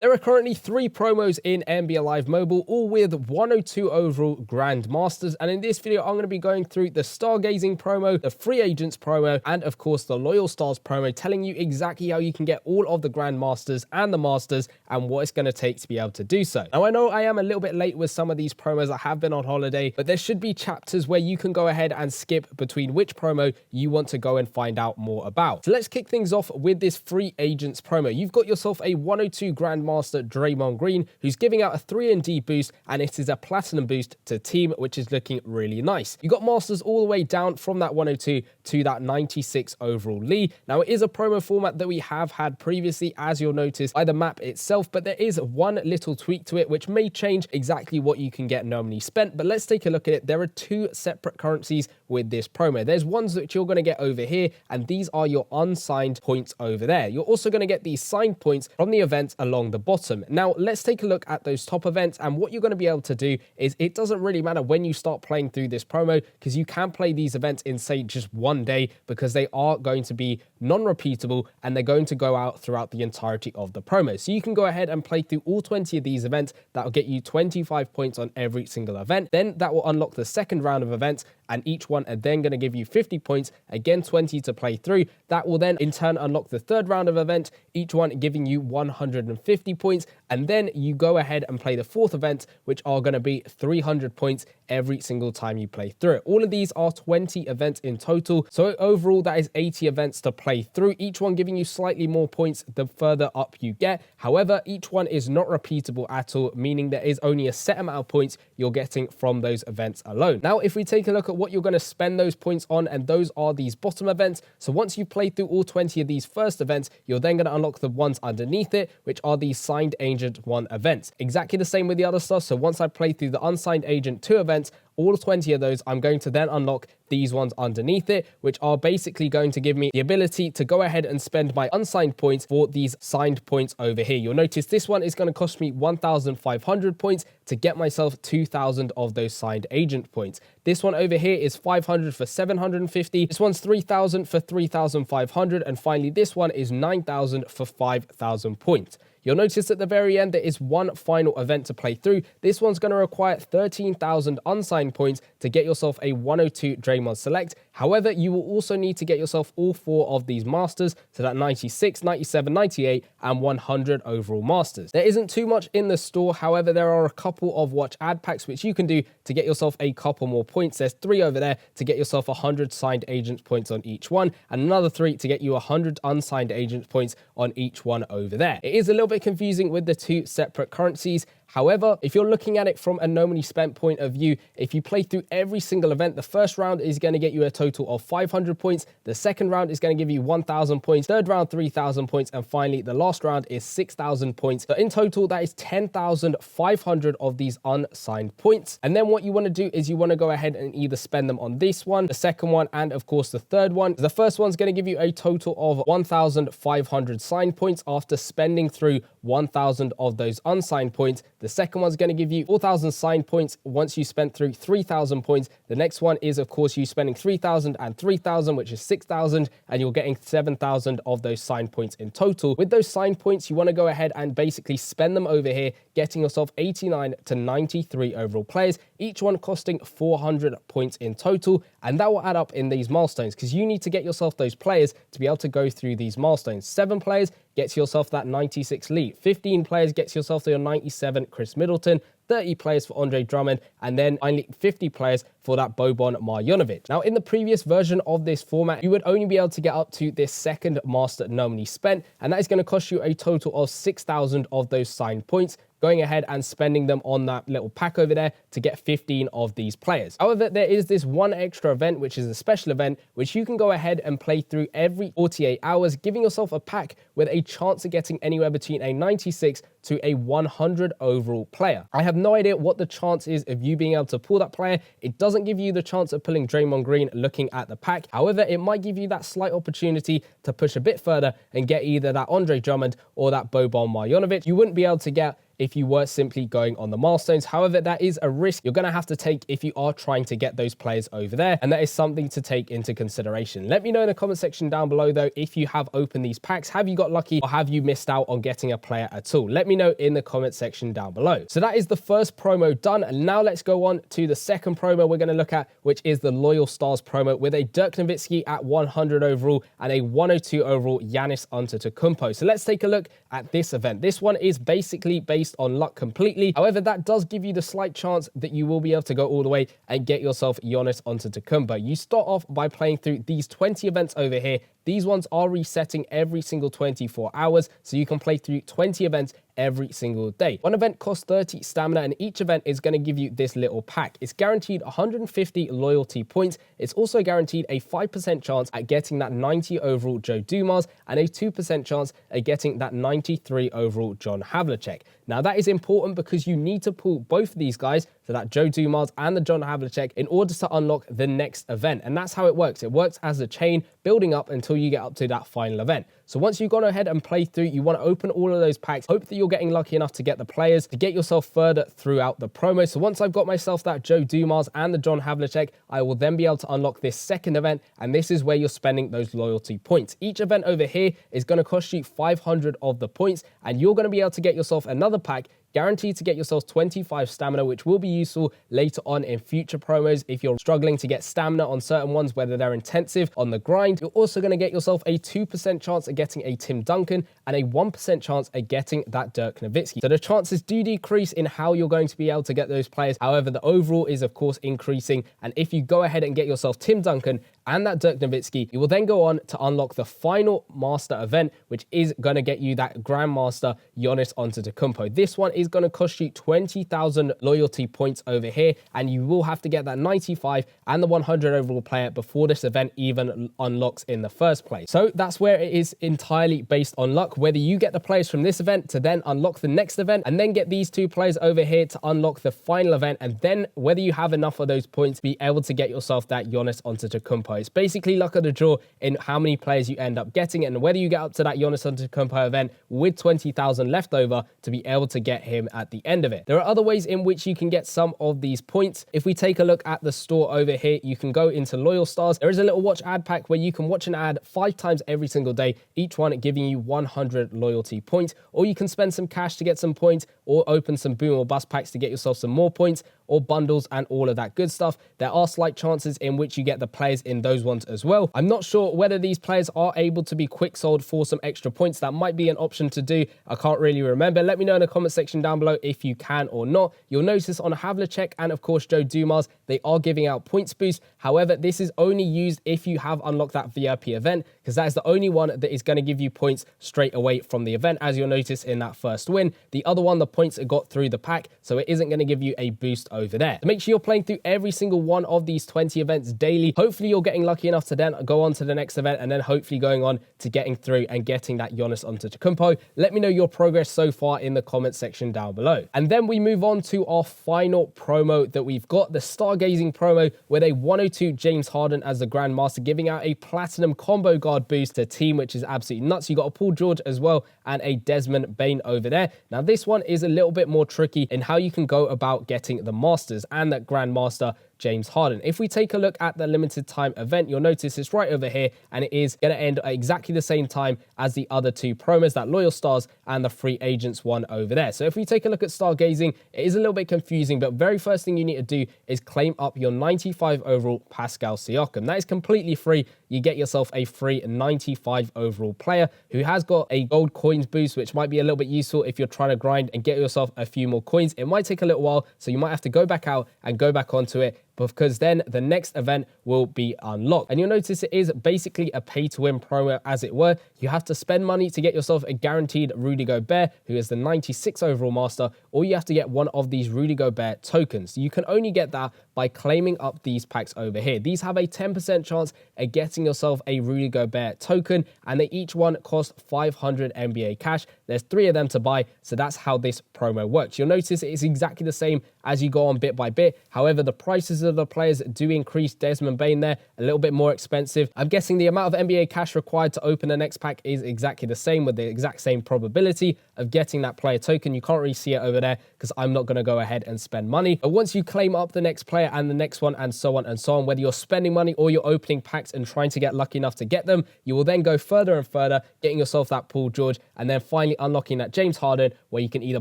There are currently 3 promos in NBA Live Mobile, all with 102 overall Grandmasters, and in this video I'm going to be going through the Stargazing promo, the Free Agents promo, and of course the Loyal Stars promo, telling you exactly how you can get all of the Grandmasters and the Masters and what it's going to take to be able to do so. Now I know I am a little bit late with some of these promos, I have been on holiday, but there should be chapters where you can go ahead and skip between which promo you want to go and find out more about. So let's kick things off with this Free Agents promo. You've got yourself a 102 Grandmaster Draymond Green, who's giving out a 3&D boost, and it is a platinum boost to team, which is looking really nice. You got Masters all the way down from that 102 to that 96 overall Lee. Now it is a promo format that we have had previously, as you'll notice by the map itself, but there is one little tweak to it which may change exactly what you can get normally spent. But let's take a look at it. There are 2 separate currencies with this promo. There's ones that you're going to get over here, and these are your unsigned points over there. You're also going to get these signed points from the events along the bottom. Now let's take a look at those top events, and what you're going to be able to do is it doesn't really matter when you start playing through this promo, because you can play these events in say just one day, because they are going to be non-repeatable and they're going to go out throughout the entirety of the promo. So you can go ahead and play through all 20 of these events. That will get you 25 points on every single event. Then that will unlock the second round of events, and each one are then going to give you 50 points, again 20 to play through. That will then in turn unlock the third round of event, each one giving you 150 points, and then you go ahead and play the fourth event, which are going to be 300 points every single time you play through it. All of these are 20 events in total, so overall that is 80 events to play through, each one giving you slightly more points the further up you get. However, each one is not repeatable at all, meaning there is only a set amount of points you're getting from those events alone. Now if we take a look at what you're going to spend those points on, and those are these bottom events. So once you play through all 20 of these first events, you're then going to unlock the ones underneath it, which are these signed agent 1 events. Exactly the same with the other stuff. So once I play through the unsigned agent 2 events, all 20 of those, I'm going to then unlock these ones underneath it, which are basically going to give me the ability to go ahead and spend my unsigned points for these signed points over here. You'll notice this one is going to cost me 1,500 points to get myself 2,000 of those signed agent points. This one over here is 500 for 750. This one's 3,000 for 3,500. And finally, this one is 9,000 for 5,000 points. You'll notice at the very end there is one final event to play through. This one's going to require 13,000 unsigned points to get yourself a 102 Draymond Select. However, you will also need to get yourself all 4 of these Masters, so that 96, 97, 98, and 100 overall Masters. There isn't too much in the store, however, there are a couple of watch ad packs which you can do to get yourself a couple more points. There's 3 over there to get yourself 100 signed agents points on each one, and another 3 to get you 100 unsigned agents points on each one over there. It is a little bit confusing with the 2 separate currencies. However, if you're looking at it from a normally spent point of view, if you play through every single event, the first round is going to get you a total of 500 points. The second round is going to give you 1,000 points. Third round, 3,000 points. And finally, the last round is 6,000 points. So in total, that is 10,500 of these unsigned points. And then what you want to do is you want to go ahead and either spend them on this one, the second one, and of course the third one. The first one's going to give you a total of 1,500 signed points after spending through 1,000 of those unsigned points. The second one's going to give you 4,000 signed points once you spent through 3,000 points. The next one is, of course, you spending 3,000 and 3,000, which is 6,000, and you're getting 7,000 of those signed points in total. With those signed points, you want to go ahead and basically spend them over here, getting yourself 89 to 93 overall players, each one costing 400 points in total, and that will add up in these milestones, because you need to get yourself those players to be able to go through these milestones. 7 players gets yourself that 96 Lee. 15 players gets yourself to your 97 Chris Middleton. 30 players for Andre Drummond, and then finally 50 players for that Boban Marjanovic. Now, in the previous version of this format, you would only be able to get up to this second master normally spent, and that is going to cost you a total of 6,000 of those signed points, going ahead and spending them on that little pack over there to get 15 of these players. However, there is this one extra event, which is a special event, which you can go ahead and play through every 48 hours, giving yourself a pack with a chance of getting anywhere between a 96 to a 100 overall player. I have no idea what the chance is of you being able to pull that player. It doesn't give you the chance of pulling Draymond Green looking at the pack. However, it might give you that slight opportunity to push a bit further and get either that Andre Drummond or that Boban Marjanovic. You wouldn't be able to get if you were simply going on the milestones. However, that is a risk you're going to have to take if you are trying to get those players over there, and that is something to take into consideration. Let me know in the comment section down below though if you have opened these packs. Have you got lucky, or have you missed out on getting a player at all? Let me know in the comment section down below. So that is the first promo done, and now let's go on to the second promo we're going to look at, which is the Loyal Stars promo with a Dirk Nowitzki at 100 overall and a 102 overall Giannis Antetokounmpo. So let's take a look at this event. This one is basically based on luck completely. However, that does give you the slight chance that you will be able to go all the way and get yourself Giannis Antetokounmpo. You start off by playing through these 20 events over here. These ones are resetting every single 24 hours, so you can play through 20 events every single day. One event costs 30 stamina, and each event is going to give you this little pack. It's guaranteed 150 loyalty points. It's also guaranteed a 5% chance at getting that 90 overall Joe Dumars and a 2% chance at getting that 93 overall John Havlicek. Now that is important because you need to pull both of these guys, so that Joe Dumars and the John Havlicek, in order to unlock the next event. And that's how it works. It works as a chain building up until you get up to that final event. So once you've gone ahead and played through, you want to open all of those packs, hope that you're getting lucky enough to get the players to get yourself further throughout the promo. So once I've got myself that Joe Dumars and the John Havlicek, I will then be able to unlock this second event, and this is where you're spending those loyalty points. Each event over here is going to cost you 500 of the points, and you're going to be able to get yourself another pack guaranteed to get yourself 25 stamina, which will be useful later on in future promos if you're struggling to get stamina on certain ones, whether they're intensive on the grind. You're also going to get yourself a 2% chance at getting a Tim Duncan and a 1% chance at getting that Dirk Nowitzki. So the chances do decrease in how you're going to be able to get those players. However, the overall is of course increasing, and if you go ahead and get yourself Tim Duncan and that Dirk Nowitzki, you will then go on to unlock the final master event, which is going to get you that Grandmaster Giannis Antetokounmpo. This one is going to cost you 20,000 loyalty points over here, and you will have to get that 95 and the 100 overall player before this event even unlocks in the first place. So that's where it is entirely based on luck, whether you get the players from this event to then unlock the next event, and then get these two players over here to unlock the final event, and then whether you have enough of those points be able to get yourself that Giannis Antetokounmpo. It's basically luck of the draw in how many players you end up getting, and whether you get up to that Giannis Antetokounmpo event with 20,000 left over to be able to get him at the end of it. There are other ways in which you can get some of these points. If we take a look at the store over here, you can go into Loyal Stars. There is a little watch ad pack where you can watch an ad 5 times every single day, each one giving you 100 loyalty points, or you can spend some cash to get some points, or open some boom or bust packs to get yourself some more points, or bundles and all of that good stuff. There are slight chances in which you get the players in those ones as well. I'm not sure whether these players are able to be quick sold for some extra points. That might be an option to do. I can't really remember. Let me know in the comment section down below if you can or not. You'll notice on Havlicek and of course Joe Dumars, they are giving out points boost. However, this is only used if you have unlocked that VIP event, because that is the only one that is going to give you points straight away from the event, as you'll notice in that first win. The other one, the points are got through the pack, so it isn't going to give you a boost over there. So make sure you're playing through every single one of these 20 events daily. Hopefully you're getting lucky enough to then go on to the next event, and then hopefully going on to getting through and getting that Giannis Antetokounmpo. Let me know your progress so far in the comment section down below. And then we move on to our final promo that we've got, the Stargazing promo with a 102 James Harden as the Grandmaster, giving out a platinum combo guard boost to team, which is absolutely nuts. You got a Paul George as well and a Desmond Bane over there. Now this one is a little bit more tricky in how you can go about getting the Masters and that Grandmaster James Harden. If we take a look at the limited time event, you'll notice it's right over here, and it is going to end at exactly the same time as the other two promos, that Loyal Stars and the Free Agents one over there. So if we take a look at Stargazing, it is a little bit confusing, but very first thing you need to do is claim up your 95 overall Pascal Siakam. That is completely free. You get yourself a free 95 overall player who has got a gold coins boost, which might be a little bit useful if you're trying to grind and get yourself a few more coins. It might take a little while, so you might have to go back out and go back onto it, because then the next event will be unlocked. And you'll notice it is basically a pay-to-win promo, as it were. You have to spend money to get yourself a guaranteed Rudy Gobert, who is the 96 overall master, or you have to get one of these Rudy Gobert tokens. You can only get that by claiming up these packs over here. These have a 10% chance at getting yourself a Rudy Gobert token, and they each one cost 500 NBA cash. There's 3 of them to buy, so that's how this promo works. You'll notice it is exactly the same as you go on bit by bit. However, the prices of the players do increase. Desmond Bain there, a little bit more expensive. I'm guessing the amount of NBA cash required to open the next pack is exactly the same, with the exact same probability of getting that player token. You can't really see it over there because I'm not going to go ahead and spend money. But once you claim up the next player and the next one and so on and so on, whether you're spending money or you're opening packs and trying to get lucky enough to get them, you will then go further and further, getting yourself that Paul George, and then finally unlocking that James Harden, where you can either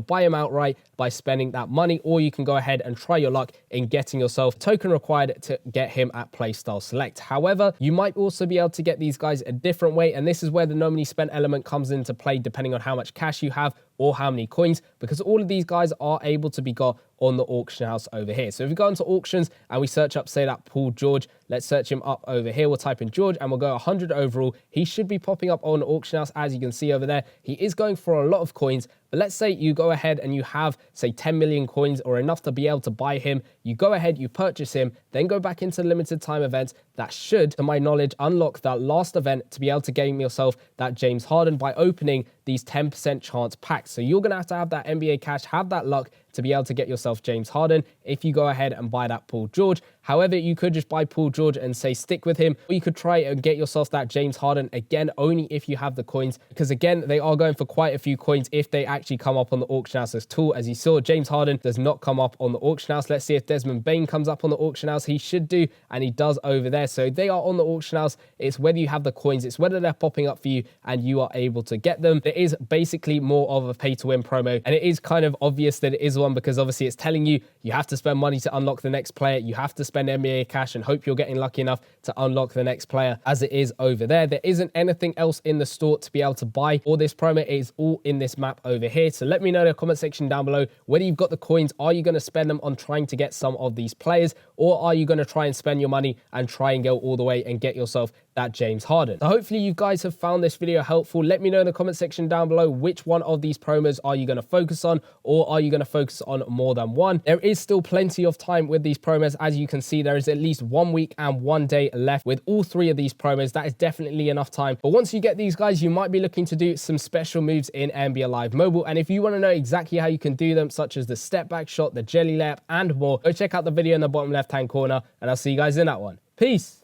buy him outright by spending that money, or you can go ahead and try your luck in getting yourself token required to get him at Playstyle Select. However, you might also be able to get these guys a different way, and this is where the no money spent element comes into play, depending on how much cash you have or how many coins, because all of these guys are able to be got on the auction house over here. So if we go into auctions and we search up, say, that Paul George, let's search him up over here. We'll type in George and we'll go 100 overall. He should be popping up on the auction house, as you can see over there. He is going for a lot of coins, but let's say you go ahead and you have, say, 10 million coins or enough to be able to buy him. You go ahead, you purchase him, then go back into limited time events. That should, to my knowledge, unlock that last event to be able to gain yourself that James Harden by opening these 10% chance packs. So you're going to have that NBA cash, have that luck to be able to get yourself James Harden if you go ahead and buy that Paul George. However, you could just buy Paul George and say stick with him, or you could try and get yourself that James Harden, again, only if you have the coins, because again, they are going for quite a few coins if they actually come up on the auction house as tool. As you saw, James Harden does not come up on the auction house. Let's see if Desmond Bain comes up on the auction house. He should do, and he does over there. So they are on the auction house. It's whether you have the coins, it's whether they're popping up for you and you are able to get them. It is basically more of a pay to win promo, and it is kind of obvious that it is one, because obviously it's telling you you have to spend money to unlock the next player, you have to spend NBA cash and hope you're getting lucky enough to unlock the next player, as it is over there. There isn't anything else in the store to be able to buy for this promo. It is all in this map over here. So let me know in the comment section down below whether you've got the coins. Are you going to spend them on trying to get some of these players, or are you going to try and spend your money and try and go all the way and get yourself that James Harden? So hopefully you guys have found this video helpful. Let me know in the comment section down below which one of these promos are you going to focus on, or are you going to focus on more than one? There is still plenty of time with these promos. As you can see, there is at least 1 week and 1 day left with all three of these promos. That is definitely enough time. But once you get these guys, you might be looking to do some special moves in NBA Live Mobile. And if you want to know exactly how you can do them, such as the step back shot, the jelly layup, and more, go check out the video in the bottom left hand corner, and I'll see you guys in that one. Peace.